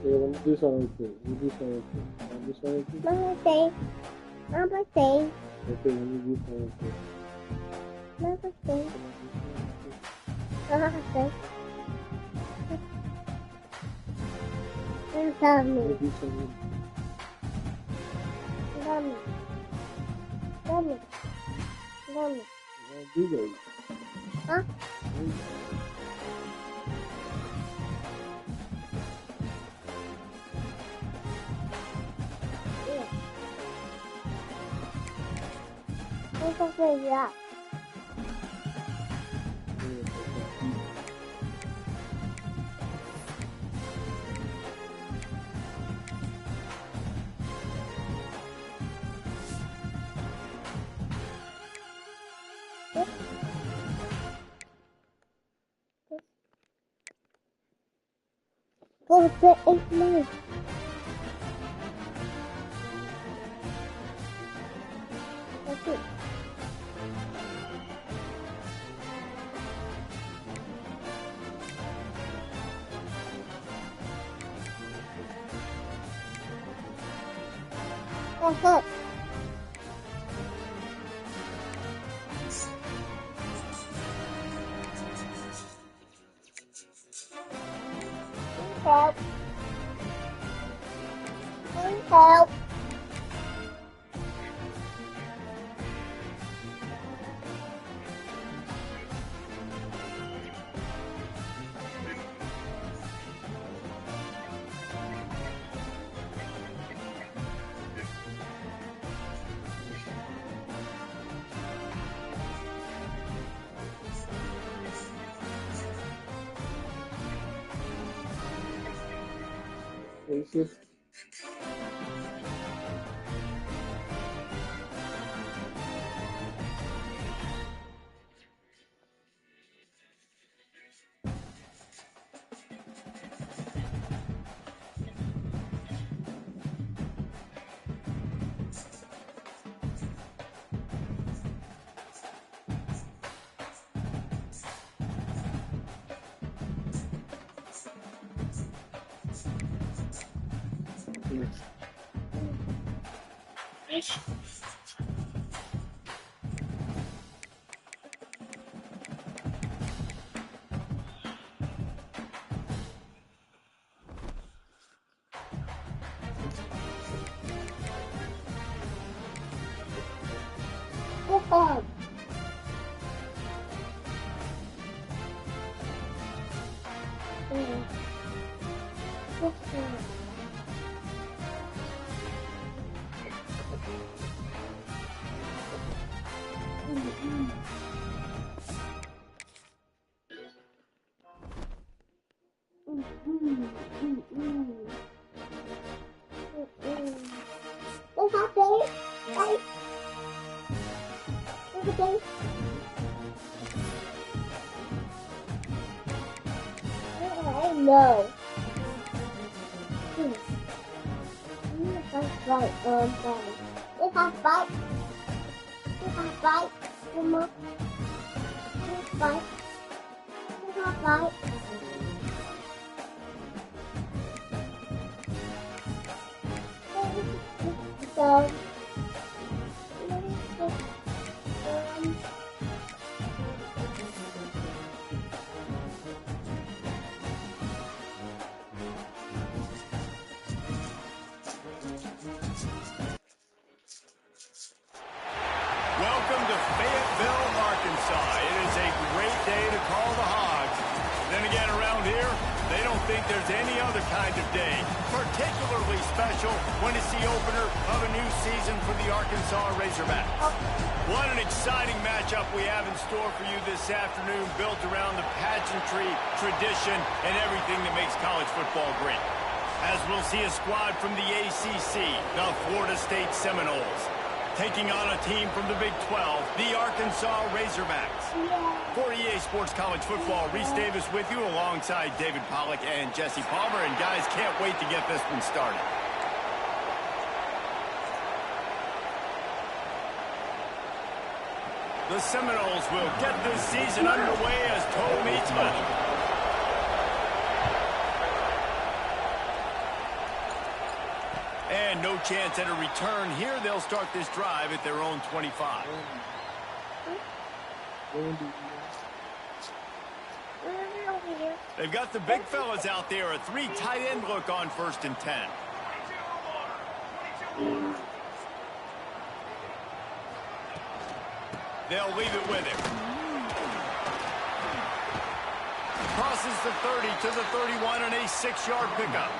Okay, let me do something quick. Let me do something quick. Let me do something quick. Mama say. Mama say. Okay, let me do something quick. Mama say. Mama say. Tell Let me. me do something. Tell me. Tell me. Tell me. I'll do that. Huh? Yeah. What's up with that? What's the 8 minutes? That's it. That's it. Help. Help. What's this? Football. Football. What's that thing? Hey. What's the thing? No. That's right. If I fight, Mama. If I fight. So. Welcome to Fayetteville, Arkansas. It is a great day to call the Hogs. Then again, around here, they don't think there's any other kind of day. Particularly special when it's the opener of a new season for the Arkansas Razorbacks. What an exciting matchup we have in store for you this afternoon, built around the pageantry, tradition, and everything that makes college football great. As we'll see a squad from the ACC, the Florida State Seminoles, taking on a team from the Big 12, the Arkansas Razorbacks. For EA Sports College Football, Reese Davis with you alongside David Pollack and Jesse Palmer. And guys, can't wait to get this one started. The Seminoles will get this season underway as toe meets leather. And no chance at a return here. They'll start this drive at their own 25. They've got the big fellas out there. A 3 tight end look on 1st and 10. They'll leave it with him. Crosses the 30 to the 31 and a 6-yard pickup.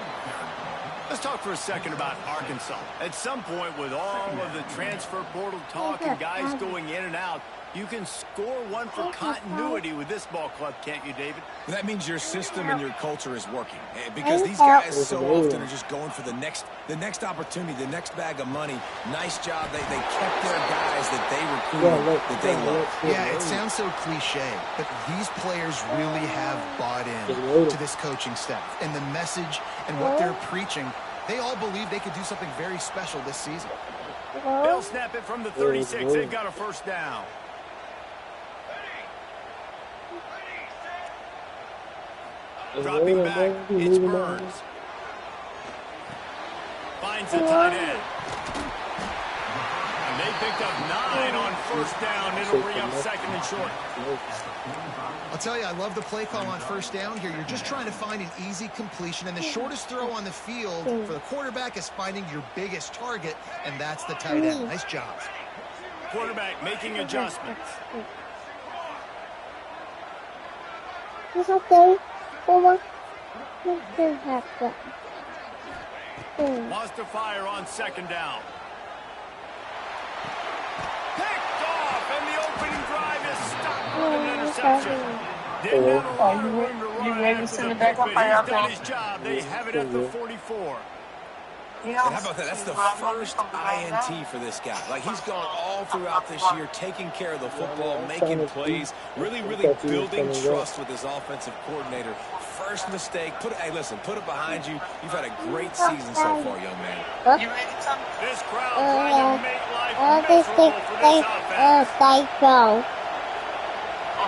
Let's talk for a second about Arkansas. At some point, with all of the transfer portal talk and guys going in and out, you can score one for continuity with this ball club, can't you, David? That means your system and your culture is working. Because these guys so often are just going for the next opportunity, the next bag of money. Nice job. They kept their guys that they recruited, that they love. Yeah, it sounds so cliche, but these players really have bought in to this coaching staff. And the message and what they're preaching, they all believe they could do something very special this season. They'll snap it from the 36. They've got a 1st down. Dropping back, it's Burns. Finds the tight end. And they picked up 9 on 1st down. It'll bring up 2nd and short. I'll tell you, I love the play call on 1st down here. You're just trying to find an easy completion, and the shortest throw on the field for the quarterback is finding your biggest target, and that's the tight end. Nice job. Quarterback making adjustments. It's okay. Wants to fire on 2nd down. Picked off, and the opening drive is stopped with an interception. Didn't have a lot of room to run after the pick, but he's done his job. They have it at the 44. And how about that? That's the first INT for this guy. Like, he's gone all throughout this year, taking care of the football, making plays, really building trust with his offensive coordinator. First mistake. Hey, listen, put it behind you. You've had a great season so far, young man. You ready, Tom? This crowd trying to make life miserable for this offense.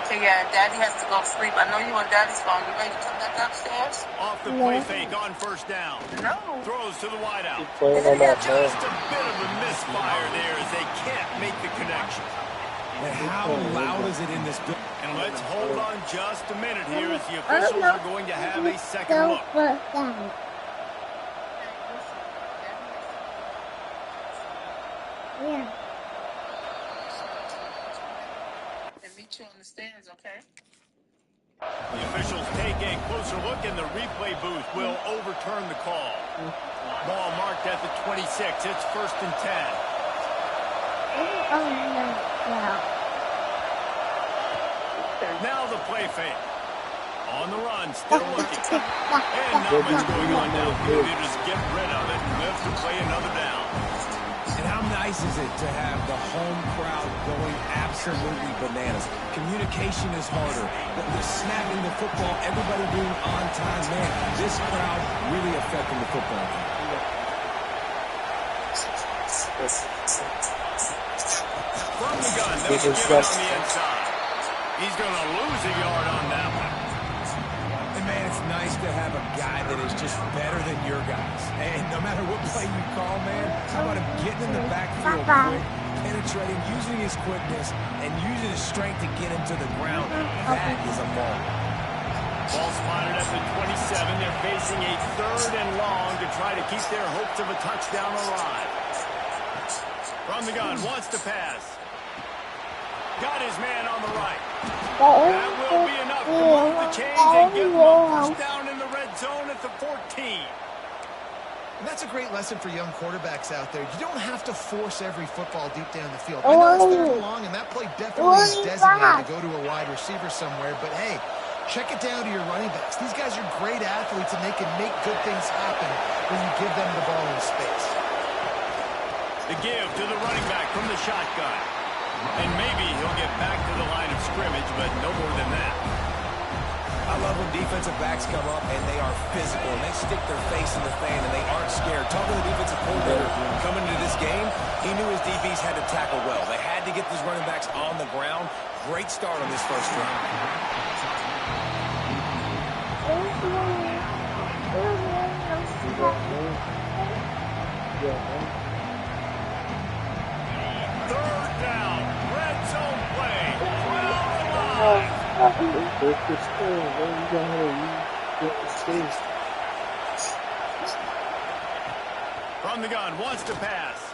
Okay, yeah, Daddy has to go to sleep. I know you on Daddy's phone. You ready to come back upstairs? Off the play fake on 1st down. No. Throws to the wideout. Just a bit of a misfire there as they can't make the connection. And how loud is it in this building? And let's hold on just a minute here as the officials are going to have a second look. Yeah. Meet you on the stands, okay? The officials take a closer look, and the replay booth will overturn the call. Ball marked at the 26. It's 1st and 10. Now the play fake. On the run, still looking. And not much going on downfield. They just get rid of it and live to play another down. And how nice is it to have the home crowd going absolutely bananas? Communication is harder. The snapping the football, everybody being on time. Man, this crowd really affecting the football game. From the gun, they'll give it on the inside. He's going to lose a yard on that one. And man, it's nice to have a guy that is just better than your guys. And no matter what play you call, man, how about him getting in the backfield quick, penetrating, using his quickness, and using his strength to get him to the ground. That is a ball. Ball spotted at the 27. They're facing a 3rd and long to try to keep their hopes of a touchdown alive. From the gun, wants to pass. Got his man on the right. That will be enough to move the chains and get them a 1st down in the red zone at the 14. And that's a great lesson for young quarterbacks out there. You don't have to force every football deep down the field. I know it's 3rd and long, and that play definitely is designated to go to a wide receiver somewhere. But, hey, check it down to your running backs. These guys are great athletes, and they can make good things happen when you give them the ball in space. The give to the running back from the shotgun. And maybe he'll get back to the line of scrimmage, but no more than that. I love when defensive backs come up and they are physical and they stick their face in the fan and they aren't scared. Talking to the defensive coordinator coming into this game, he knew his DBs had to tackle well. They had to get these running backs on the ground. Great start on this first drive. Third down, red zone play. From the gun, wants to pass.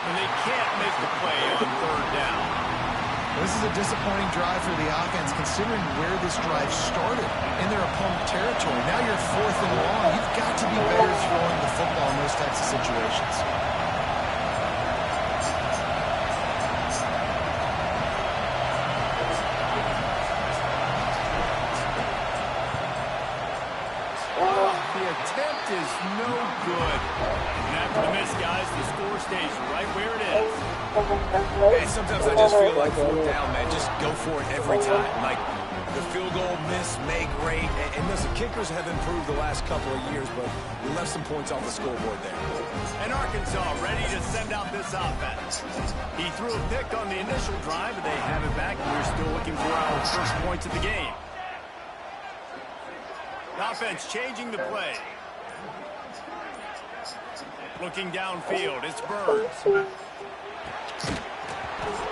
And they can't make the play on third down. This is a disappointing drive for the offense, considering where this drive started in their opponent territory. Now you're 4th and long. You've got to be better throwing the football in those types of situations. The attempt is no good. And after the miss, guys, the score stays right where it is. Man, sometimes I just feel like 4th down, man. Just go for it every time. Like the field goal miss, make great. And listen, kickers have improved the last couple of years, but we left some points off the scoreboard there. And Arkansas ready to send out this offense. He threw a pick on the initial drive, but they have it back. We're still looking for our first points of the game. The offense changing the play. Looking downfield, it's Burns.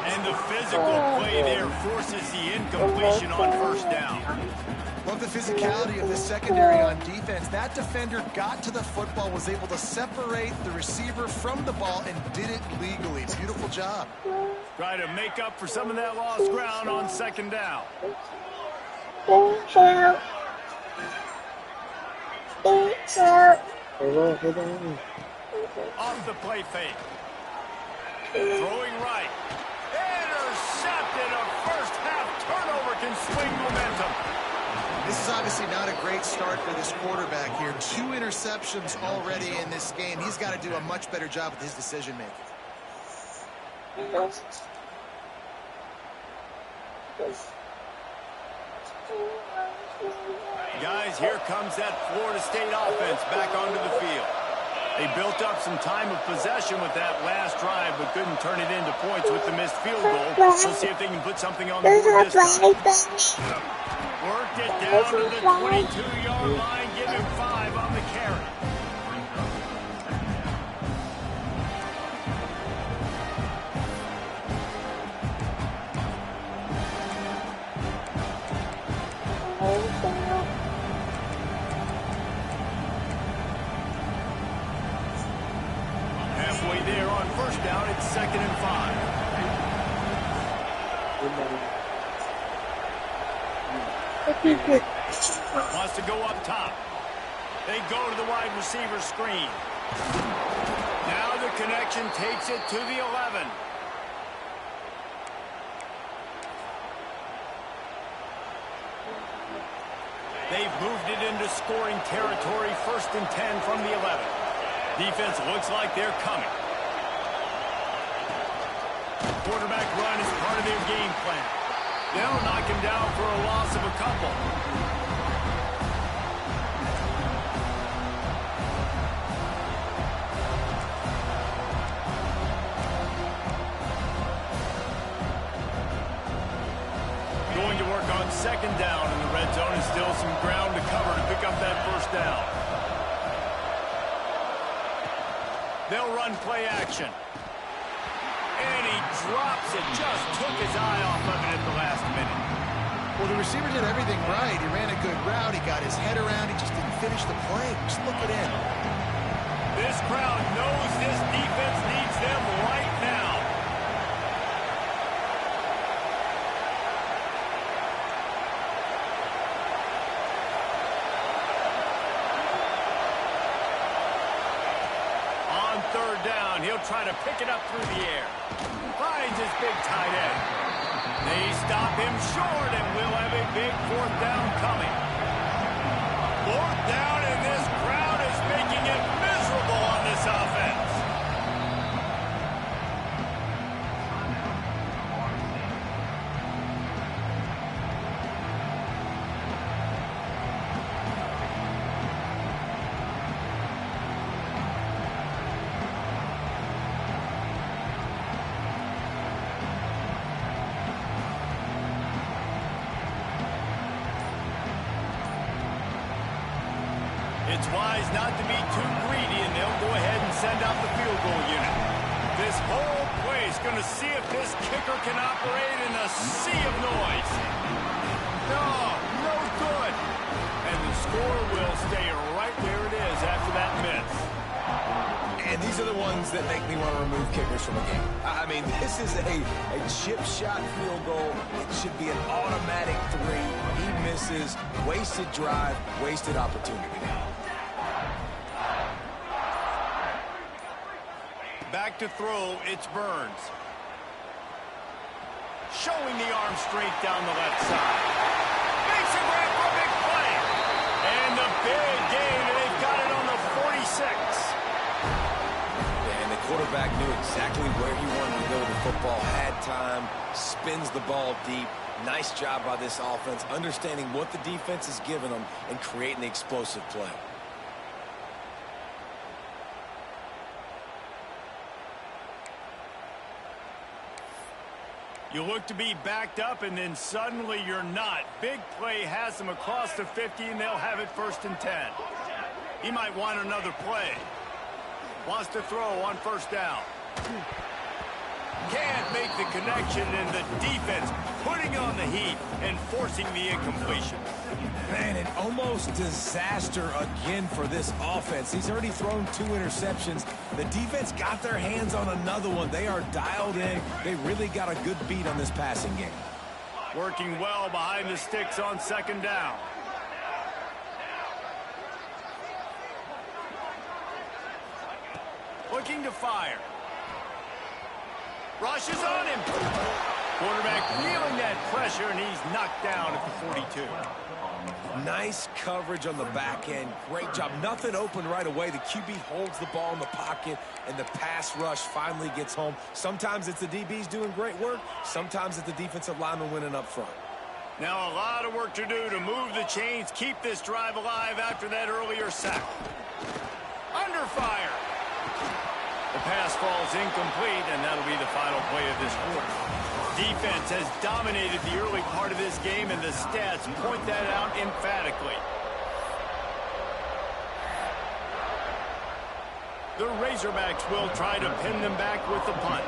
And the physical play there forces the incompletion on first down. Love the physicality of this secondary on defense. That defender got to the football, was able to separate the receiver from the ball, and did it legally. Beautiful job. Try to make up for some of that lost ground on second down. Off the play fake. Throwing right. Intercepted. A first half turnover can swing momentum. This is obviously not a great start for this quarterback here. 2 interceptions already in this game. He's got to do a much better job with his decision-making. Guys, here comes that Florida State offense back onto the field. They built up some time of possession with that last drive, but couldn't turn it into points with the missed field goal. We'll see if they can put something on the board this time. Worked it down to the 22-yard line. Give him 5 on the carry. Halfway there on first down, it's 2nd and 5. Wants to go up top. They go to the wide receiver screen. Now the connection takes it to the 11. They've moved it into scoring territory, 1st and 10 from the 11. Defense looks like they're coming. Quarterback run is part of their game plan. They'll knock him down for a loss of a couple. Going to work on 2nd down in the red zone, and still some ground to cover to pick up that first down. They'll run play action. And he drops it. Just took his eye off of it at the last minute. Well, the receiver did everything right. He ran a good route. He got his head around. He just didn't finish the play. Just look it in. This crowd knows this defense needs them right now. On 3rd down, he'll try to pick it up through the air. Finds his big tight end. They stop him short, and we'll have a big 4th down coming. 4th down, and this crowd is making it miserable on this offense. It's wise not to be too greedy, and they'll go ahead and send out the field goal unit. This whole play is going to see if this kicker can operate in a sea of noise. No good. And the score will stay right where it is after that miss. And these are the ones that make me want to remove kickers from a game. I mean, this is a chip shot field goal. It should be an automatic 3. He misses. Wasted drive, wasted opportunity. Back to throw, it's Burns. Showing the arm strength down the left side. Makes a grab for a big play. And the big gain, and they've got it on the 46. And the quarterback knew exactly where he wanted to go with the football, had time, spins the ball deep. Nice job by this offense, understanding what the defense is giving them and creating the explosive play. You look to be backed up, and then suddenly you're not. Big play has them across the 50, and they'll have it 1st and 10. He might want another play. Wants to throw on 1st down. Can't make the connection, and the defense putting on the heat and forcing the incompletion. Man, an almost disaster again for this offense. He's already thrown 2 interceptions. The defense got their hands on another one. They are dialed in. They really got a good beat on this passing game. Working well behind the sticks on 2nd down. Looking to fire. Rushes on him. Quarterback feeling that pressure, and he's knocked down at the 42. Nice coverage on the back end. Great job. Nothing open right away. The QB holds the ball in the pocket, and the pass rush finally gets home. Sometimes it's the DBs doing great work. Sometimes it's the defensive lineman winning up front. Now a lot of work to do to move the chains, keep this drive alive after that earlier sack. Under fire. The pass falls incomplete, and that'll be the final play of this quarter. Defense has dominated the early part of this game, and the stats point that out emphatically. The Razorbacks will try to pin them back with the punt.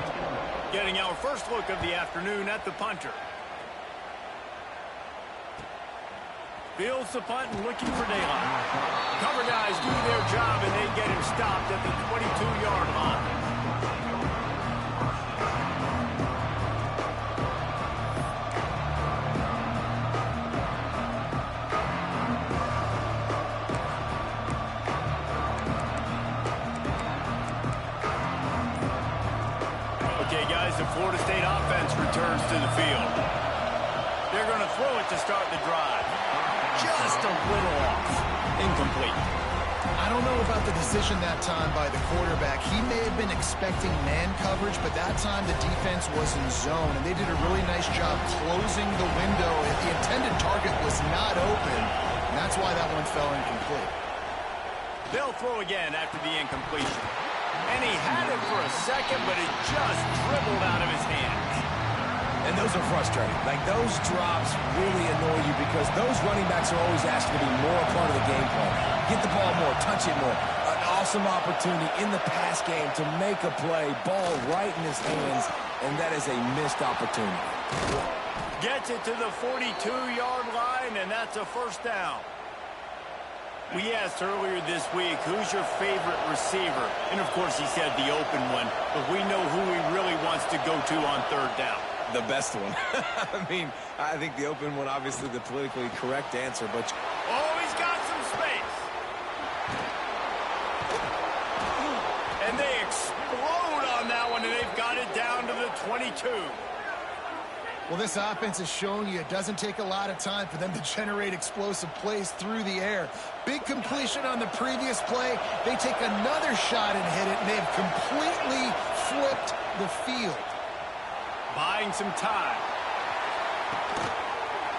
Getting our first look of the afternoon at the punter. Fields the punt and looking for daylight. Cover guys do their job, and they get him stopped at the 22-yard line. Okay, guys, the Florida State offense returns to the field. They're going to throw it to start the drive. Just a little off. Incomplete. I don't know about the decision that time by the quarterback. He may have been expecting man coverage, but that time the defense was in zone, and they did a really nice job closing the window. The intended target was not open, and that's why that one fell incomplete. They'll throw again after the incompletion. And he had it for a second, but it just dribbled out of his hands. And those are frustrating. Like, those drops really annoy you because those running backs are always asked to be more a part of the game plan. Get the ball more, touch it more. An awesome opportunity in the pass game to make a play, ball right in his hands, and that is a missed opportunity. Gets it to the 42-yard line, and that's a 1st down. We asked earlier this week, who's your favorite receiver? And, of course, he said the open one, but we know who he really wants to go to on 3rd down. The best one. I mean, I think the open one, obviously the politically correct answer, but... Oh, he's got some space. And they explode on that one, and they've got it down to the 22. Well, this offense is showing you it doesn't take a lot of time for them to generate explosive plays through the air. Big completion on the previous play. They take another shot and hit it, and they have completely flipped the field. Buying some time.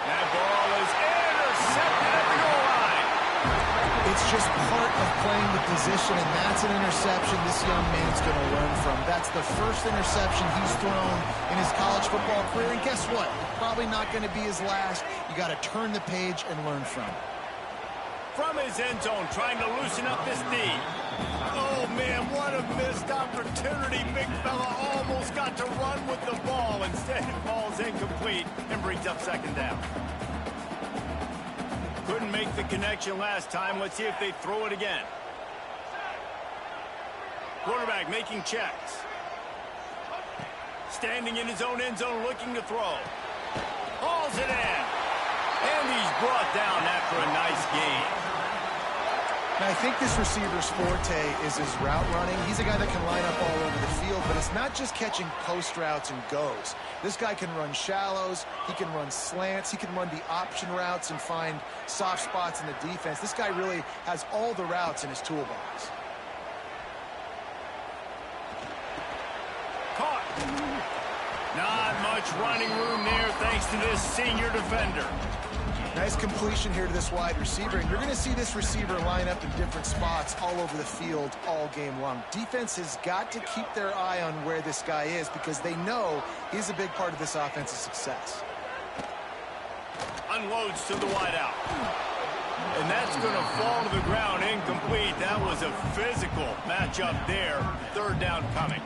That ball is intercepted at the goal line. It's just part of playing the position, and that's an interception this young man's going to learn from. That's the first interception he's thrown in his college football career, and guess what? Probably not going to be his last. You got to turn the page and learn from it. From his end zone, trying to loosen up this D. Oh, man, what a missed opportunity. Big fella almost got to run with the ball. Instead, it falls incomplete and brings up second down. Couldn't make the connection last time. Let's see if they throw it again. Quarterback making checks. Standing in his own end zone looking to throw. Hauls it in. And he's brought down after a nice gain. Now, I think this receiver's forte is his route running. He's a guy that can line up all over the field, but it's not just catching post routes and goes. This guy can run shallows, he can run slants, he can run the option routes and find soft spots in the defense. This guy really has all the routes in his toolbox. Caught. Not much running room there thanks to this senior defender. Nice completion here to this wide receiver, and you're going to see this receiver line up in different spots all over the field all game long. Defense has got to keep their eye on where this guy is because they know he's a big part of this offense's success. Unloads to the wideout. And that's going to fall to the ground incomplete. That was a physical matchup there. Third down coming.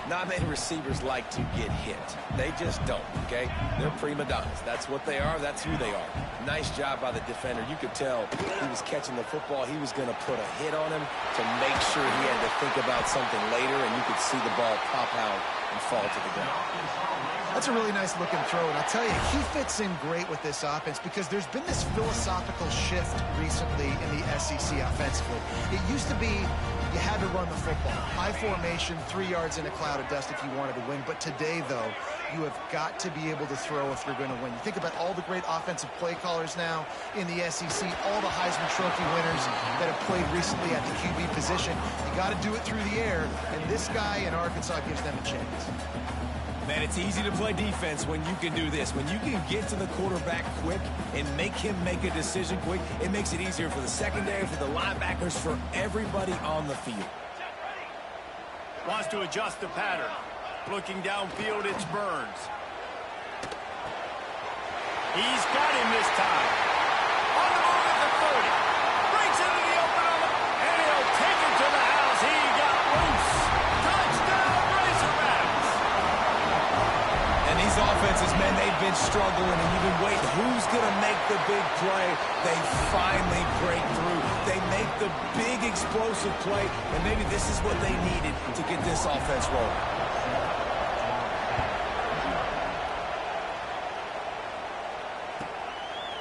Not many receivers like to get hit. They just don't, okay? They're prima donnas. That's what they are. That's who they are. Nice job by the defender. You could tell he was catching the football. He was going to put a hit on him to make sure he had to think about something later, and you could see the ball pop out and fall to the ground. That's a really nice looking throw, and I'll tell you, he fits in great with this offense because there's been this philosophical shift recently in the SEC offensively. It used to be you had to run the football. High formation, 3 yards in a cloud of dust if you wanted to win. But today, though, you have got to be able to throw if you're going to win. You think about all the great offensive play callers now in the SEC, all the Heisman Trophy winners that have played recently at the QB position. You got to do it through the air, and this guy in Arkansas gives them a chance. Man, it's easy to play defense when you can do this. When you can get to the quarterback quick and make him make a decision quick, it makes it easier for the secondary, for the linebackers, for everybody on the field. Wants to adjust the pattern. Looking downfield, it's Burns. He's got him this time. On the move at the 30. Breaks into the open on the... And he'll take it to the house. He got loose. Touchdown, Razorbacks. And these offenses, man, they've been struggling, and you've been waiting. Who's going to make the big play? They finally break through. They make the big explosive play, and maybe this is what they needed to get this offense rolling.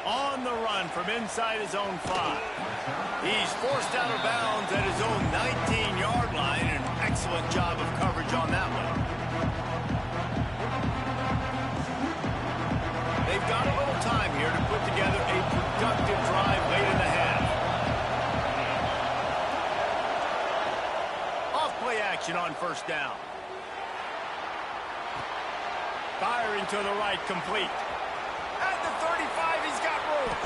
On the run from inside his own 5. He's forced out of bounds at his own 19-yard line. An excellent job of coverage on that one. They've got a little time here to put together a productive drive late in the half. Off-play action on first down. Firing to the right, complete. At the 35, he's got room.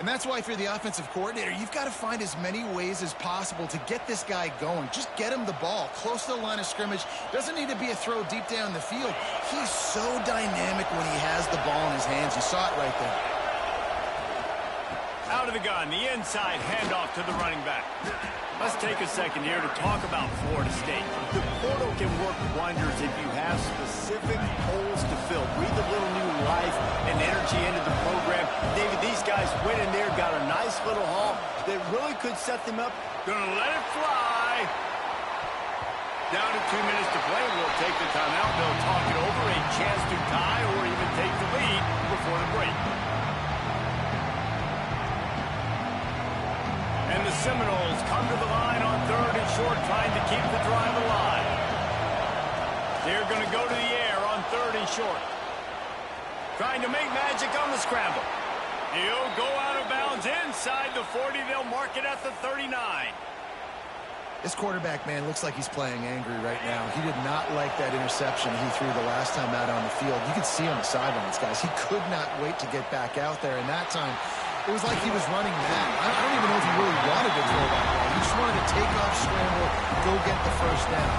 And that's why if you're the offensive coordinator, you've got to find as many ways as possible to get this guy going. Just get him the ball close to the line of scrimmage. Doesn't need to be a throw deep down the field. He's so dynamic when he has the ball in his hands. You saw it right there. Out of the gun, the inside handoff to the running back. Let's take a second here to talk about Florida State. The portal can work wonders if you have specific holes to fill. Breathe a little new life and energy into the program. David, these guys went in there, got a nice little haul that really could set them up. Gonna let it fly. Down to 2 minutes to play. We'll take the timeout. They'll talk it over, a chance to tie or even take the lead before the break. And the Seminoles come to the line on 3rd and short, trying to keep the drive alive. They're going to go to the air on 3rd and short. Trying to make magic on the scramble. He'll go out of bounds inside the 40. They'll mark it at the 39. This quarterback, man, looks like he's playing angry right now. He did not like that interception he threw the last time out on the field. You could see on the sidelines, guys. He could not wait to get back out there, and that time it was like he was running mad. I don't even know if he really wanted to throw that ball. He just wanted to take off, scramble, go get the first down.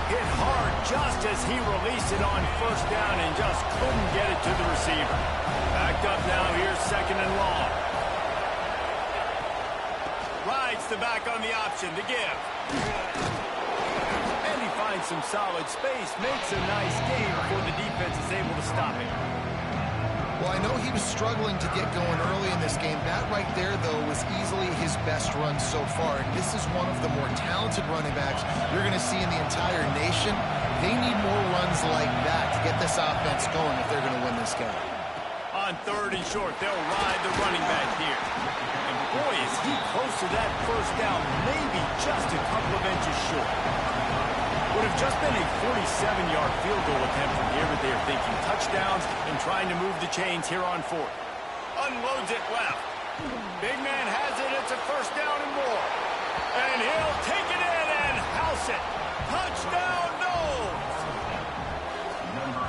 Hit hard just as he released it on first down and just couldn't get it to the receiver. Backed up now, here's 2nd and long. the option to give. And he finds some solid space, makes a nice gain before the defense is able to stop him. Well, I know he was struggling to get going early in this game. That right there, though, was easily his best run so far. And this is one of the more talented running backs you're going to see in the entire nation. They need more runs like that to get this offense going if they're going to win this game. On 3rd and short, they'll ride the running back here. And boy, is he close to that first down, maybe just a couple of inches short. Would have just been a 47-yard field goal attempt from here, but they are thinking touchdowns and trying to move the chains here on 4th. Unloads it left. Big man has it. It's a first down and more. And he'll take it in and house it. Touchdown, Knowles!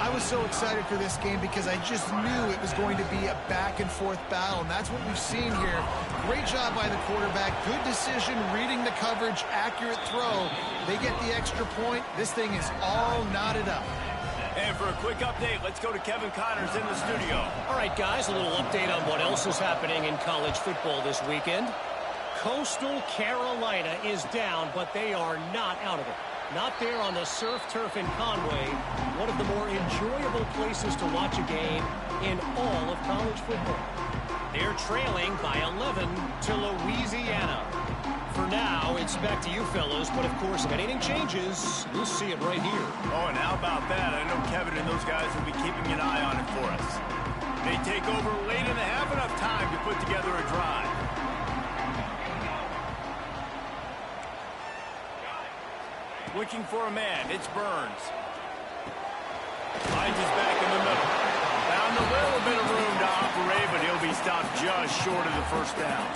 I was so excited for this game because I just knew it was going to be a back-and-forth battle, and that's what we've seen here. Great job by the quarterback. Good decision, reading the coverage, accurate throw. They get the extra point. This thing is all knotted up. And for a quick update, let's go to Kevin Connors in the studio. All right, guys, a little update on what else is happening in college football this weekend. Coastal Carolina is down, but they are not out of it. Not there on the surf turf in Conway, one of the more enjoyable places to watch a game in all of college football. They're trailing by 11 to Louisiana. For now, it's back to you fellows, but of course, if anything changes, you'll see it right here. Oh, and how about that? I know Kevin and those guys will be keeping an eye on it for us. They take over late in the half, enough time to put together a drive. Looking for a man, it's Burns. Finds his back in the middle. Found a little bit of room to operate, but he'll be stopped just short of the first down.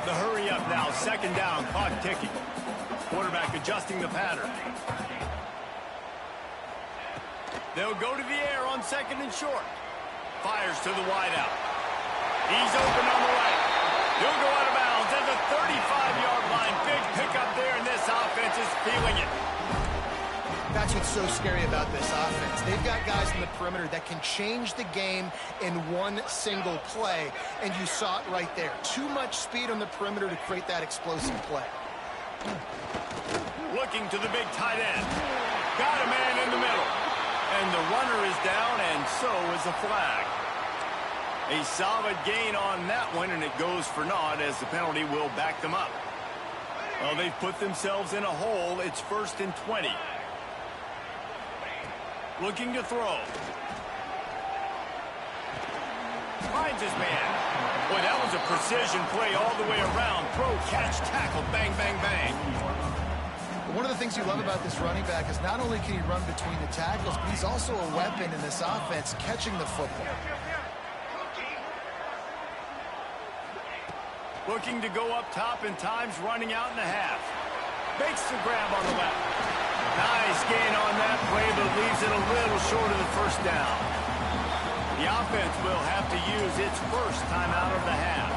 The hurry up now, 2nd down, clock ticking. Quarterback adjusting the pattern. They'll go to the air on 2nd and short. Fires to the wideout. He's open on the right. He'll go out of bounds at the 35-yard line. Big pickup there, and this offense is feeling it. That's what's so scary about this offense. They've got guys in the perimeter that can change the game in one single play, and you saw it right there. Too much speed on the perimeter to create that explosive play. Looking to the big tight end. Got a man in the middle. And the runner is down, and so is the flag. A solid gain on that one, and it goes for naught as the penalty will back them up. Well, they've put themselves in a hole. It's 1st and 20. Looking to throw. Finds his man. Boy, that was a precision play all the way around. Throw, catch, tackle, bang, bang, bang. One of the things you love about this running back is not only can he run between the tackles, but he's also a weapon in this offense, catching the football. Looking to go up top and times running out in the half. Makes the grab on the left. Nice gain on that play, but leaves it a little short of the first down. The offense will have to use its first timeout of the half.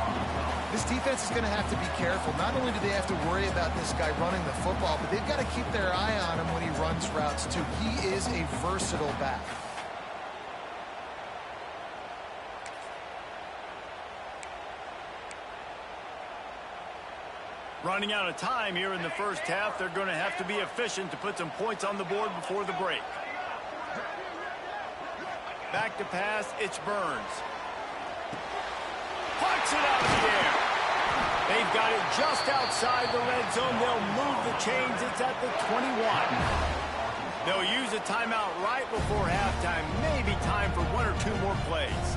This defense is going to have to be careful. Not only do they have to worry about this guy running the football, but they've got to keep their eye on him when he runs routes, too. He is a versatile back. Running out of time here in the first half. They're going to have to be efficient to put some points on the board before the break. Back to pass, it's Burns. Pucks it out of the air. They've got it just outside the red zone. They'll move the chains. It's at the 21. They'll use a timeout right before halftime. Maybe time for 1 or 2 more plays.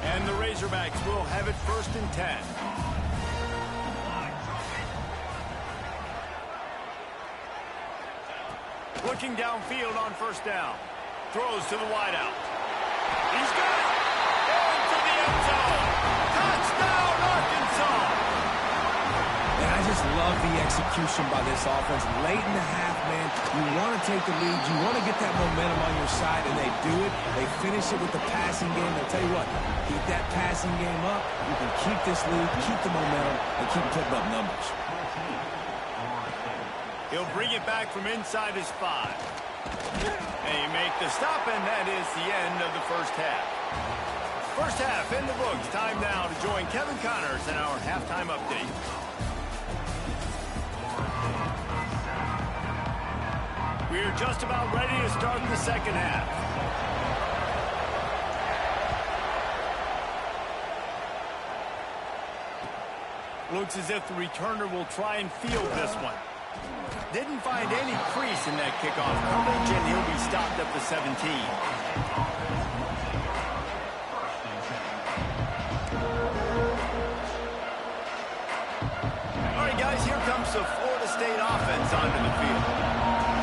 And the Razorbacks will have it 1st and 10. Looking downfield on 1st down. Throws to the wideout. He's got it. Into the end zone. Touchdown, Arkansas. And I just love the execution by this offense. Late in the half, man, you want to take the lead. You want to get that momentum on your side, and they do it. They finish it with the passing game. I'll tell you what, keep that passing game up. You can keep this lead, keep the momentum, and keep putting up numbers. He'll bring it back from inside his 5. They make the stop, and that is the end of the first half. First half in the books. Time now to join Kevin Connors in our halftime update. We're just about ready to start the second half. Looks as if the returner will try and field this one. Didn't find any crease in that kickoff coverage, and he'll be stopped at the 17. Guys, here comes the Florida State offense onto the field.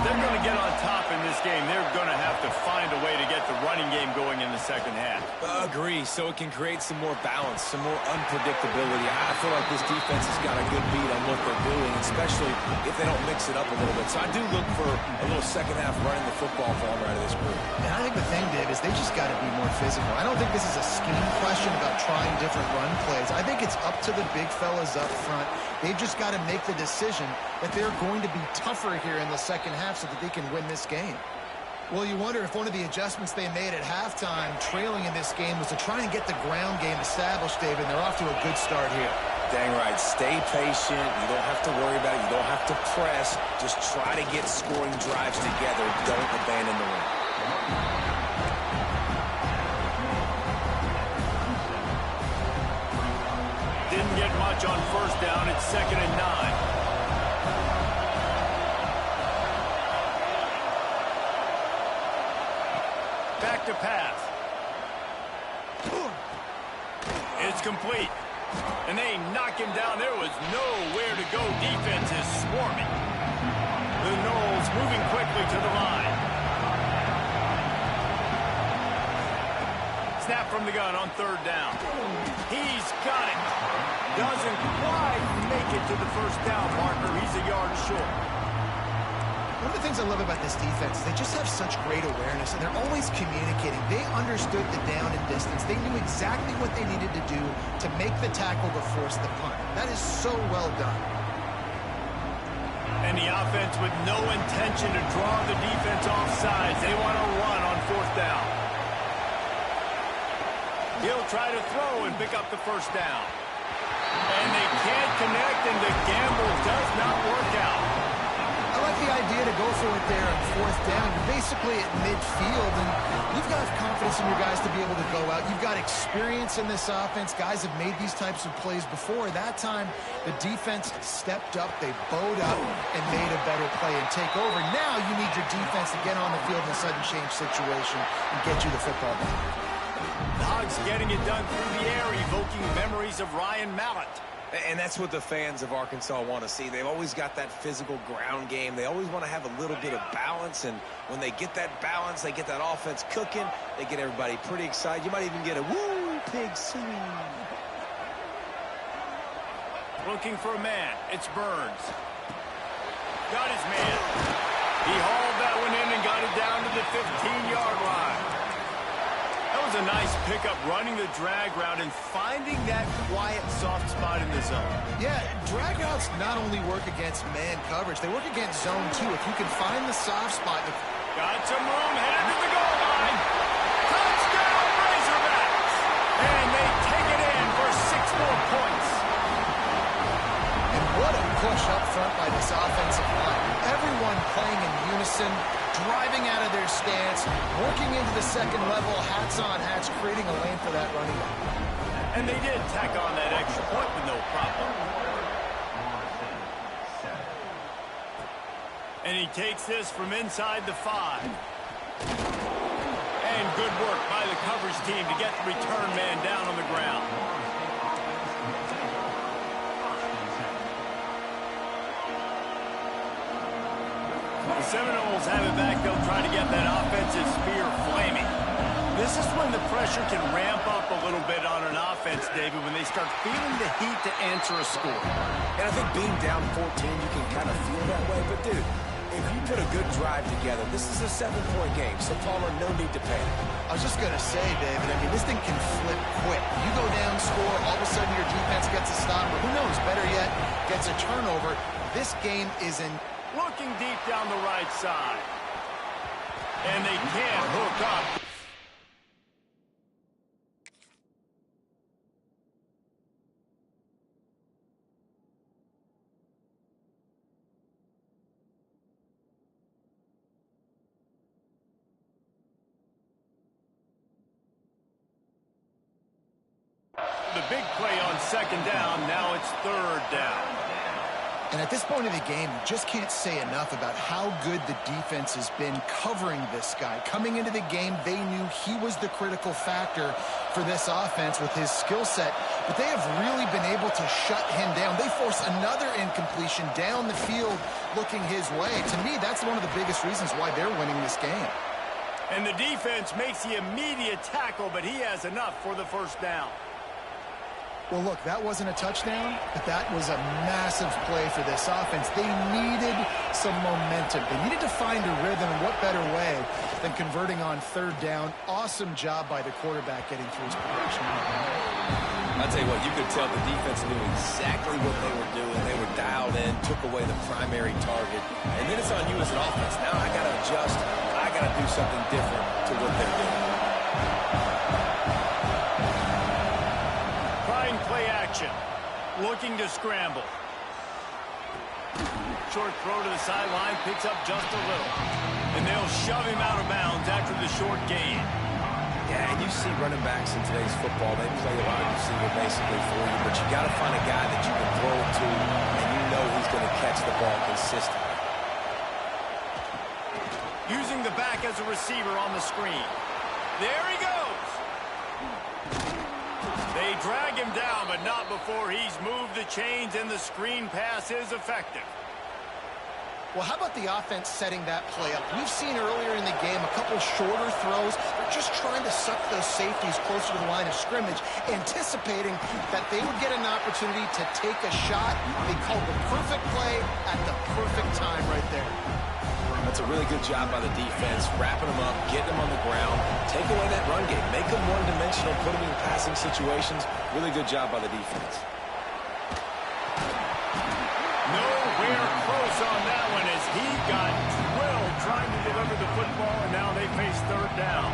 They're going to get on top in this game. They're going to have to find a way to get the running game going in the second half. Agree, so it can create some more balance, some more unpredictability. I feel like this defense has got a good beat on what they're doing, especially if they don't mix it up a little bit. So I do look for a little second half running the football from right of this group. And I think the thing, Dave, is they just got to be more physical. I don't think this is a scheme question about trying different run plays. I think it's up to the big fellas up front. They've just got to make the decision that they're going to be tougher here in the second half so that they can win this game. Well, you wonder if one of the adjustments they made at halftime, trailing in this game, was to try and get the ground game established, David, and they're off to a good start here. Dang right. Stay patient. You don't have to worry about it. You don't have to press. Just try to get scoring drives together. Don't abandon the run. Didn't get much on first down. It's 2nd and 9. Back to pass. It's complete. And they knock him down. There was nowhere to go. Defense is swarming. The Noles moving quickly to the line. Snap from the gun on 3rd down. He's got it. Doesn't quite make it to the first down marker. He's a yard short. One of the things I love about this defense is they just have such great awareness, and they're always communicating. They understood the down and distance. They knew exactly what they needed to do to make the tackle to force the punt. That is so well done. And the offense with no intention to draw the defense off sides. They want to run on 4th down. He'll try to throw and pick up the first down. And they can't connect, and the gamble does not work out. I like the idea to go for it there on 4th down. You're basically at midfield, and you've got confidence in your guys to be able to go out. You've got experience in this offense. Guys have made these types of plays before. That time, the defense stepped up. They bowed up and made a better play and take over. Now you need your defense to get on the field in a sudden change situation and get you the football back. The Hogs getting it done through the air, evoking memories of Ryan Mallett. And that's what the fans of Arkansas want to see. They've always got that physical ground game. They always want to have a little bit of balance, and when they get that balance, they get that offense cooking, they get everybody pretty excited. You might even get a woo, pig singing. Looking for a man. It's Burns. Got his man. He hauled that one in and got it down to the 15-yard line. That was a nice pickup, running the drag route and finding that quiet, soft spot in the zone. Yeah, drag routes not only work against man coverage, they work against zone too. If you can find the soft spot. Got some room, headed to the goal line. Touchdown, Razorbacks! And they take it in for 6 more points. And what a push up front by this offensive line. Everyone playing in unison, driving out of their stance, working into the second level, hats on hats, creating a lane for that running back. And they did tack on that extra point with no problem. And he takes this from inside the 5. And good work by the coverage team to get the return man down on the ground. The Seminoles have it back. They'll try to get that offensive spear flaming. This is when the pressure can ramp up a little bit on an offense, David, when they start feeling the heat to answer a score. And I think being down 14, you can kind of feel that way. But, dude, if you put a good drive together, this is a 7-point game. So, Palmer, no need to panic. I was just going to say, David, I mean, this thing can flip quick. You go down, score, all of a sudden your defense gets a stop, or who knows, better yet, gets a turnover. This game is in... Looking deep down the right side. And they can't hook up. big play on second down. Now it's third down. And at this point in the game, you just can't say enough about how good the defense has been covering this guy. Coming into the game, they knew he was the critical factor for this offense with his skill set, but they have really been able to shut him down. They force another incompletion down the field looking his way. To me, that's one of the biggest reasons why they're winning this game. And the defense makes the immediate tackle, but he has enough for the first down. Well, look, that wasn't a touchdown, but that was a massive play for this offense. They needed some momentum. They needed to find a rhythm, and what better way than converting on third down. Awesome job by the quarterback getting through his progression. I'll tell you what, you could tell the defense knew exactly what they were doing. They were dialed in, took away the primary target, and then it's on you as an offense. Now I got to adjust. I got to do something different to what they're doing. Play action, looking to scramble. Short throw to the sideline, picks up just a little. And they'll shove him out of bounds after the short gain. Yeah, and you see running backs in today's football, they play a wide receiver basically for you, but you got to find a guy that you can throw it to, and you know he's going to catch the ball consistently. Using the back as a receiver on the screen. There he goes. They drag him down, but not before he's moved the chains, and the screen pass is effective. Well, how about the offense setting that play up? We've seen earlier in the game a couple shorter throws. They're just trying to suck those safeties closer to the line of scrimmage, anticipating that they would get an opportunity to take a shot. They called the perfect play at the perfect time right there. That's a really good job by the defense, wrapping them up, getting them on the ground, take away that run game, make them one-dimensional, put them in passing situations. Really good job by the defense. Nowhere close on that one as he got drilled trying to deliver the football, and now they face third down.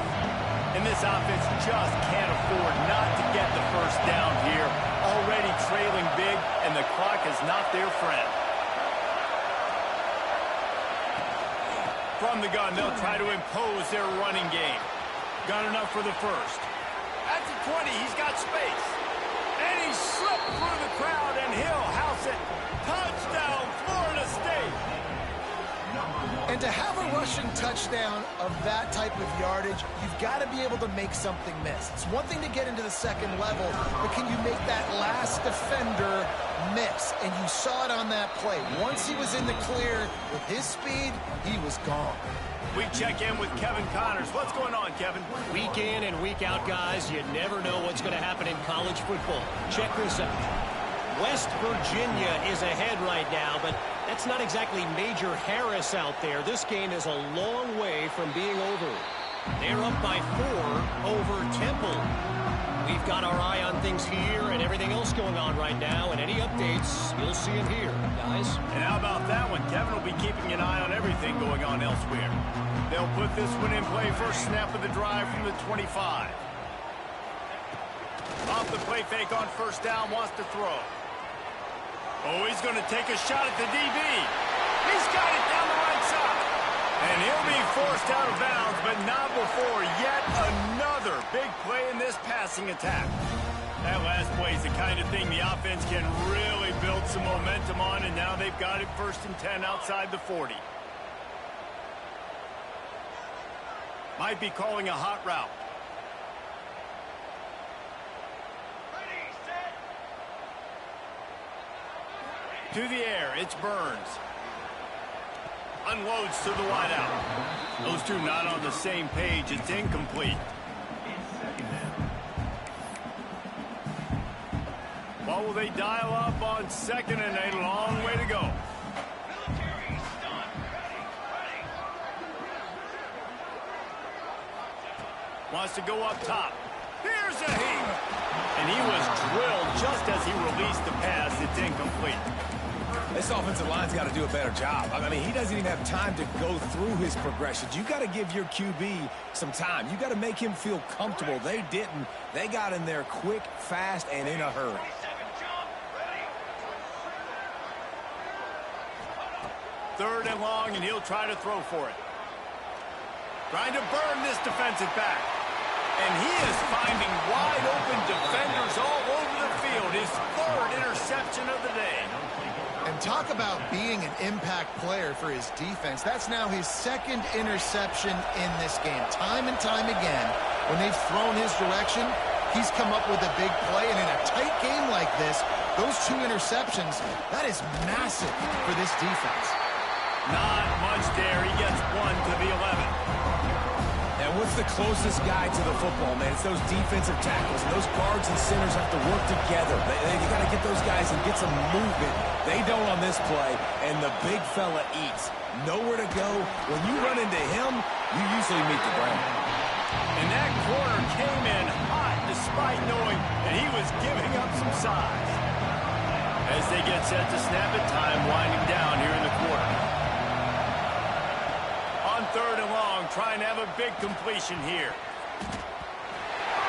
And this offense just can't afford not to get the first down here. Already trailing big, and the clock is not their friend. From the gun, they'll try to impose their running game. Got enough for the first. At the 20, he's got space. And he slipped through the crowd, and he'll house it. Touchdown, Florida State. And to have a rushing touchdown of that type of yardage, you've got to be able to make something miss. It's one thing to get into the second level, but can you make that last defender miss? And you saw it on that play. Once he was in the clear with his speed, he was gone. We check in with Kevin Connors. What's going on, Kevin? Week in and week out, guys, you never know what's going to happen in college football. Check this out. West Virginia is ahead right now, but that's not exactly Major Harris out there. This game is a long way from being over. They're up by 4 over Temple. We've got our eye on things here and everything else going on right now, and any updates, you'll see them here, guys. And how about that one? Kevin will be keeping an eye on everything going on elsewhere. They'll put this one in play. First snap of the drive from the 25. Off the play fake on first down, wants to throw. Oh, he's going to take a shot at the DB. He's got it down the right side. And he'll be forced out of bounds, but not before yet another big play in this passing attack. That last play is the kind of thing the offense can really build some momentum on, and now they've got it 1st and 10 outside the 40. Might be calling a hot route. To the air, it's Burns. Unloads to the wideout. Those two not on the same page. It's incomplete. What will they dial up on 2nd and a long way to go? Wants to go up top. Here's a heat. And he was drilled just as he released the pass. It's incomplete. This offensive line's got to do a better job. I mean, he doesn't even have time to go through his progressions. You got to give your QB some time. You got to make him feel comfortable. They didn't. They got in there quick, fast, and in a hurry. Third and long, and he'll try to throw for it. Trying to burn this defensive back. And he is finding wide-open defenders all over the field. His third interception of the day. And talk about being an impact player for his defense. That's now his second interception in this game. Time and time again, when they've thrown his direction, he's come up with a big play. And in a tight game like this, those 2 interceptions, that is massive for this defense. Not much there. He gets 1 to the 11. And what's the closest guy to the football, man? It's those defensive tackles. And those guards and centers have to work together. They got to get those guys and get some movement. They don't on this play, and the big fella eats. Nowhere to go. When you run into him, you usually meet the ground. And that corner came in hot despite knowing that he was giving up some size. As they get set to snap it, time winding down here in the quarter. On 3rd and long, trying to have a big completion here.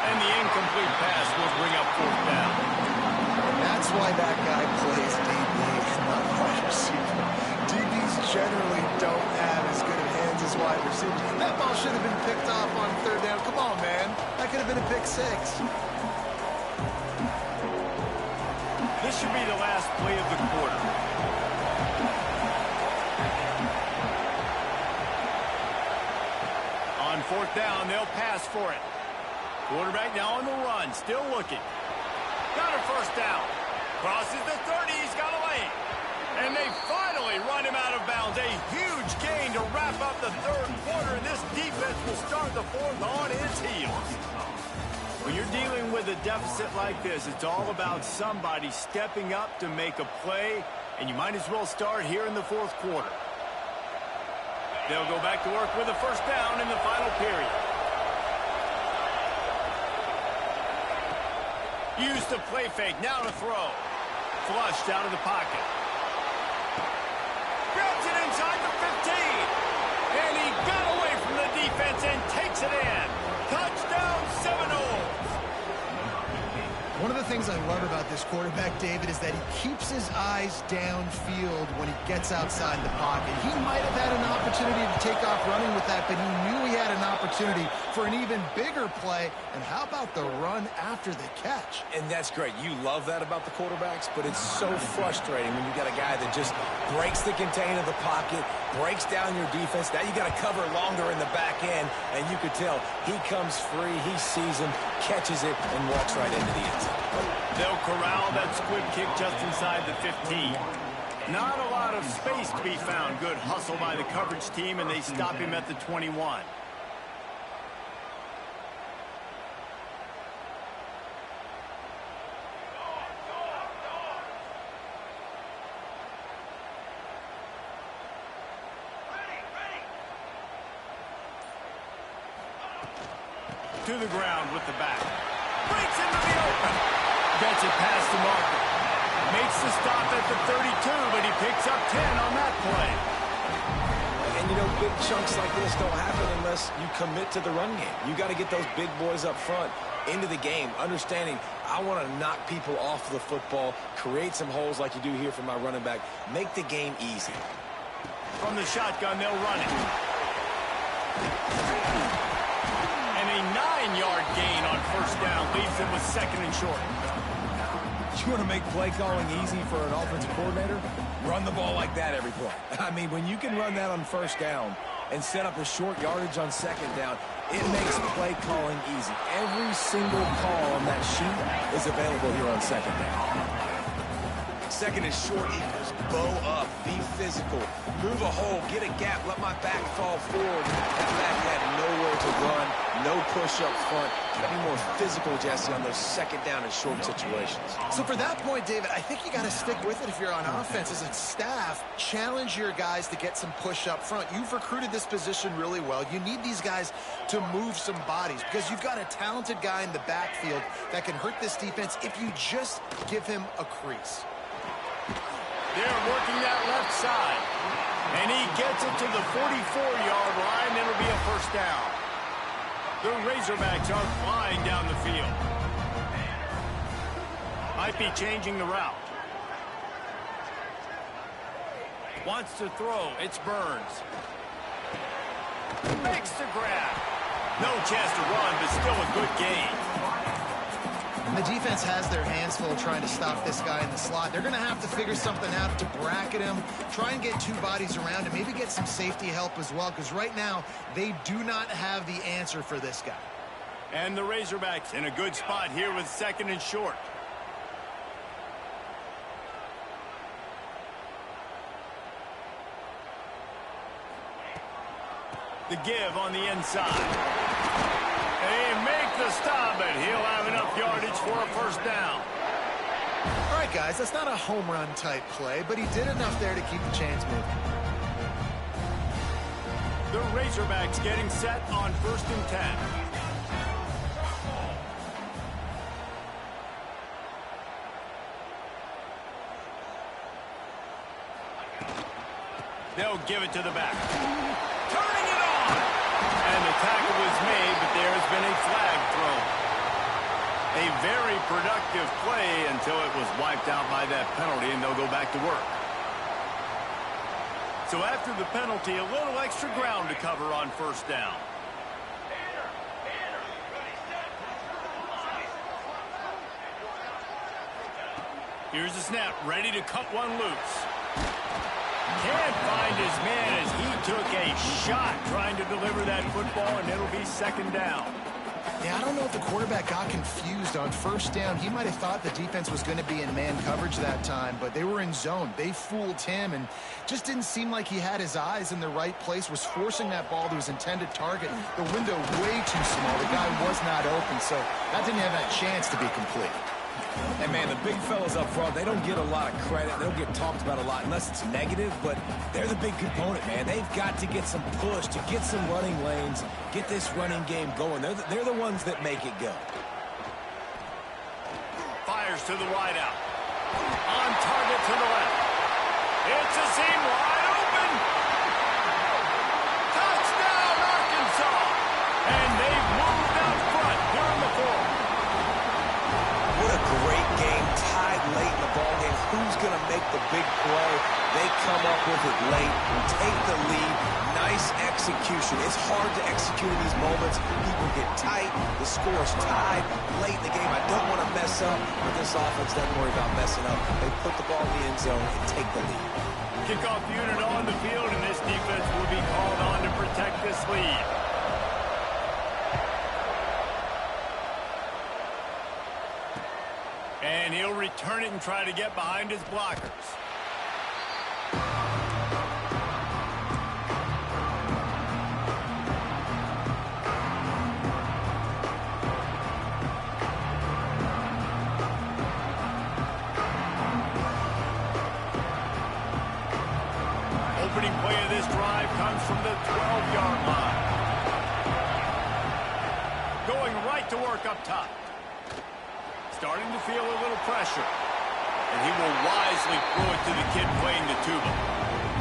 And the incomplete pass will bring up 4th down. That's why that guy plays DB and not wide receiver. DBs generally don't have as good of hands as wide receivers. That ball should have been picked off on 3rd down. Come on, man. That could have been a pick 6. This should be the last play of the quarter. On 4th down, they'll pass for it. Quarterback now on the run, still looking. Got a 1st down. Crosses the 30, he's got a lane. And they finally run him out of bounds. A huge gain to wrap up the 3rd quarter, and this defense will start the 4th on its heels. When you're dealing with a deficit like this, it's all about somebody stepping up to make a play, and you might as well start here in the 4th quarter. They'll go back to work with a 1st down in the final period. Used the play fake, now to throw. Flushed out of the pocket. Grabs it inside the 15. And he got away from the defense and takes it in. Touchdown, Seminoles. One of the things I love about this quarterback, David, is that he keeps his eyes downfield when he gets outside the pocket. He might have had an opportunity to take off running with that, but he knew he had an opportunity for an even bigger play. And how about the run after the catch? And that's great. You love that about the quarterbacks, but it's so frustrating when you got a guy that just breaks the contain of the pocket, breaks down your defense. Now you got to cover longer in the back end, and you could tell he comes free, he sees him, catches it, and walks right into the end zone. They'll corral that squib kick just inside the 15. Not a lot of space to be found. Good hustle by the coverage team, and they stop him at the 21. To the ground with the back. Breaks into the open. Gets it past the marker. Makes the stop at the 32, but he picks up 10 on that play. And, you know, big chunks like this don't happen unless you commit to the run game. You got to get those big boys up front into the game, understanding I want to knock people off the football, create some holes like you do here for my running back, make the game easy. From the shotgun, they'll run it. And a 9-yard gain on 1st down leaves them with 2nd and short. You want to make play calling easy for an offensive coordinator? Run the ball like that every play. I mean, when you can run that on 1st down and set up a short yardage on 2nd down, it makes play calling easy. Every single call on that sheet is available here on 2nd down. 2nd is short equals bow up, be physical, move a hole, get a gap, let my back fall forward. That back had nowhere to run, no push up front. Got to be more physical, Jesse, on those 2nd down and short situations. So for that point, David, I think you got to stick with it if you're on offense. As a staff, challenge your guys to get some push up front. You've recruited this position really well. You need these guys to move some bodies because you've got a talented guy in the backfield that can hurt this defense if you just give him a crease. They're working that left side. And he gets it to the 44-yard line. It'll be a 1st down. The Razorbacks are flying down the field. Might be changing the route. Wants to throw. It's Burns. Makes the grab. No chance to run, but still a good gain. The defense has their hands full trying to stop this guy in the slot. They're going to have to figure something out to bracket him, try and get two bodies around him, maybe get some safety help as well, because right now they do not have the answer for this guy. And the Razorbacks in a good spot here with 2nd and short. The give on the inside. They make the stop, but he'll have enough yardage for a first down. All right, guys, that's not a home run type play, but he did enough there to keep the chains moving. The Razorbacks getting set on 1st and 10. They'll give it to the back. Turning it on! And the tackle was made, but there has been a flag thrown. A very productive play until it was wiped out by that penalty, and they'll go back to work. So after the penalty, a little extra ground to cover on 1st down. Here's the snap, ready to cut one loose. Can't find his man as he took a shot trying to deliver that football, and it'll be 2nd down. Yeah, I don't know if the quarterback got confused on 1st down. He might have thought the defense was going to be in man coverage that time, but they were in zone. They fooled him and just didn't seem like he had his eyes in the right place, was forcing that ball to his intended target. The window way too small. The guy was not open, so that didn't have that chance to be complete. And, man, the big fellas up front, they don't get a lot of credit. They don't get talked about a lot unless it's negative, but they're the big component, man. They've got to get some push, to get some running lanes, get this running game going. They're the ones that make it go. Fires to the wide out. On target to the left. It's a seam wide open. Touchdown, Arkansas. And they've moved out front here in the 4th. What a great game, tied late in the ballgame. Who's going to make the big play? They come up with it late and take the lead. Nice execution. It's hard to execute in these moments. People get tight. The score's tied late in the game. I don't want to mess up, but this offense doesn't worry about messing up. They put the ball in the end zone and take the lead. Kickoff unit on the field, and this defense will be called on to protect this lead. And he'll return it and try to get behind his blockers. Opening play of this drive comes from the 12-yard line. Going right to work up top. Starting to feel a little pressure. And he will wisely throw it to the kid playing the tuba.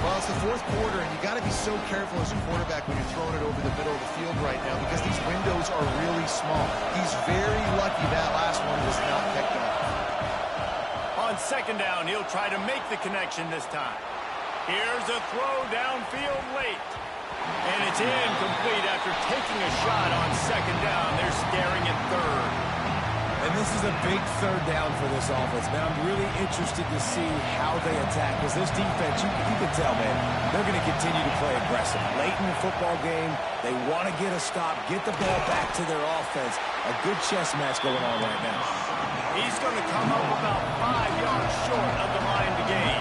Well, it's the 4th quarter, and you got to be so careful as a quarterback when you're throwing it over the middle of the field right now because these windows are really small. He's very lucky that last one was not picked up. On 2nd down, he'll try to make the connection this time. Here's a throw downfield late. And it's incomplete after taking a shot on 2nd down. They're staring at 3rd. And this is a big 3rd down for this offense, man. I'm really interested to see how they attack. Because this defense, you can tell, man, they're going to continue to play aggressive. Late in the football game, they want to get a stop, get the ball back to their offense. A good chess match going on right now. He's going to come up about 5 yards short of the line to gain.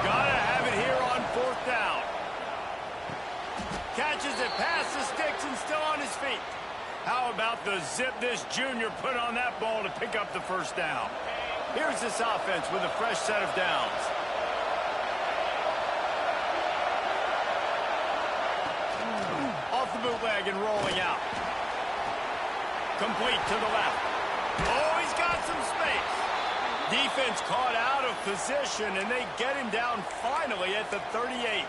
Gotta have it here on 4th down. Catches it past the sticks and still on his feet. How about the zip this junior put on that ball to pick up the 1st down? Here's this offense with a fresh set of downs. Off the bootleg and rolling out. Complete to the left. Oh, he's got some space. Defense caught out of position, and they get him down finally at the 38.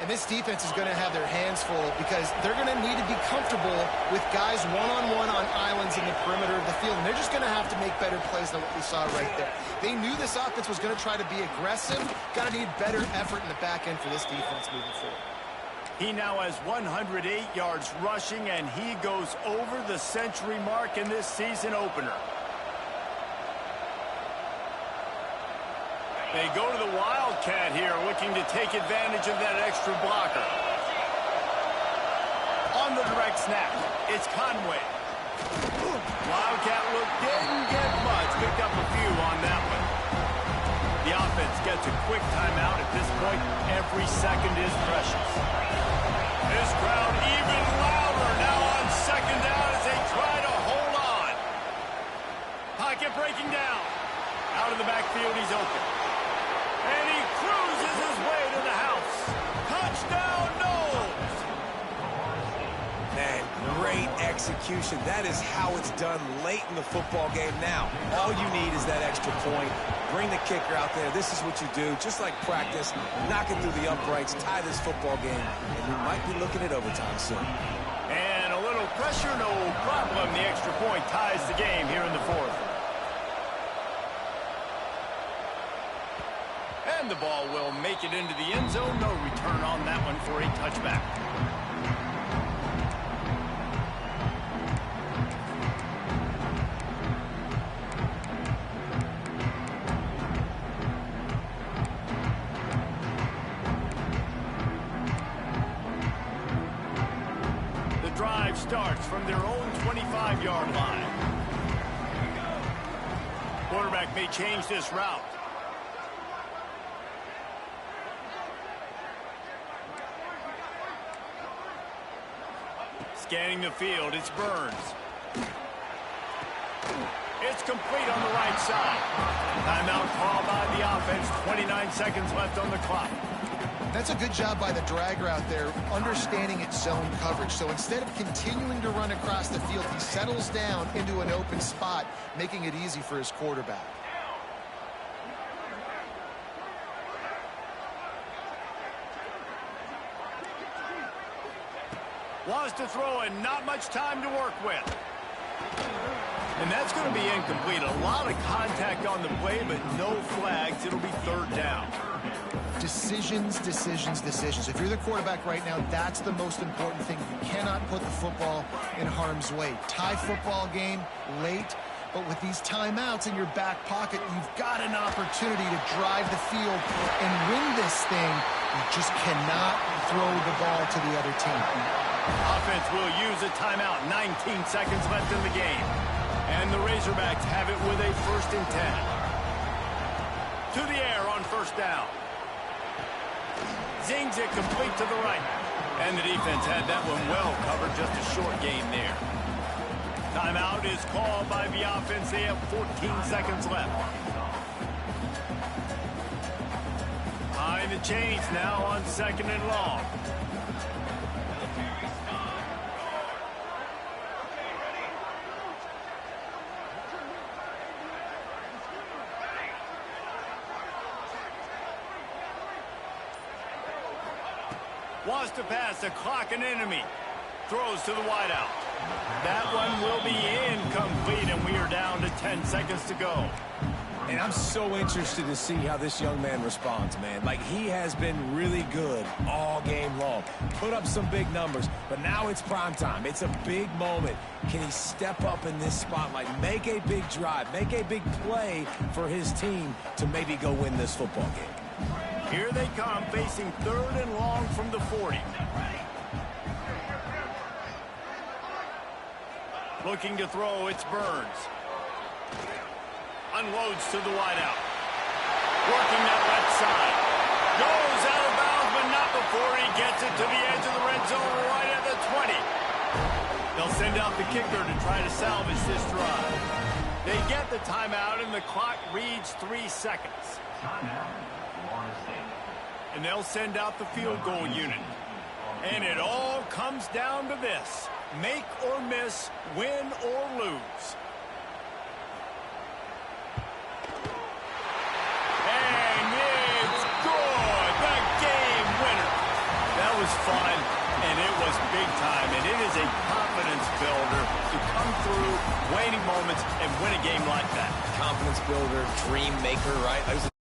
And this defense is going to have their hands full because they're going to need to be comfortable with guys one-on-one on islands in the perimeter of the field. And they're just going to have to make better plays than what we saw right there. They knew this offense was going to try to be aggressive. Got to need better effort in the back end for this defense moving forward. He now has 108 yards rushing, and he goes over the century mark in this season opener. They go to the Wildcat here, looking to take advantage of that extra blocker. On the direct snap, it's Conway. Wildcat look didn't get much, picked up a few on that one. The offense gets a quick timeout at this point. Every second is precious. This crowd even louder now on second down as they try to hold on. Pocket breaking down. Out of the backfield, he's open. And he cruises his way to the house. Touchdown, Knowles! Man, great execution. That is how it's done late in the football game now. All you need is that extra point. Bring the kicker out there. This is what you do. Just like practice, knock it through the uprights, tie this football game, and we might be looking at overtime soon. And a little pressure, no problem. The extra point ties the game here in the fourth. And the ball will make it into the end zone. No return on that one for a touchback. The drive starts from their own 25-yard line. Quarterback may change this route. Scanning the field, it's Burns. It's complete on the right side. Timeout called by the offense. 29 seconds left on the clock. That's a good job by the drag route there, understanding its zone coverage. So instead of continuing to run across the field, he settles down into an open spot, making it easy for his quarterback. Wants to throw and not much time to work with. And that's going to be incomplete. A lot of contact on the play, but no flags. It'll be third down. Decisions, decisions, decisions. If you're the quarterback right now, that's the most important thing. You cannot put the football in harm's way. Tie football game late, but with these timeouts in your back pocket, you've got an opportunity to drive the field and win this thing. You just cannot throw the ball to the other team. Offense will use a timeout. 19 seconds left in the game. And the Razorbacks have it with a 1st and 10. To the air on first down. Zings it complete to the right. And the defense had that one well covered. Just a short game there. Timeout is called by the offense. They have 14 seconds left. Behind the chains now on 2nd and long. Wants to pass the clock an enemy. Throws to the wideout. That one will be incomplete, and we are down to 10 seconds to go. And I'm so interested to see how this young man responds, man. Like, he has been really good all game long. Put up some big numbers, but now it's prime time. It's a big moment. Can he step up in this spotlight, make a big drive, make a big play for his team to maybe go win this football game? Here they come, facing 3rd and long from the 40. Looking to throw, it's Burns. Unloads to the wideout. Working that left side. Goes out of bounds, but not before he gets it to the edge of the red zone right at the 20. They'll send out the kicker to try to salvage this drive. They get the timeout, and the clock reads 3 seconds. And they'll send out the field goal unit. And it all comes down to this. Make or miss, win or lose. And it's good. The game winner. big time, and it is a confidence builder to come through waning moments and win a game like that. Confidence builder, dream maker, right?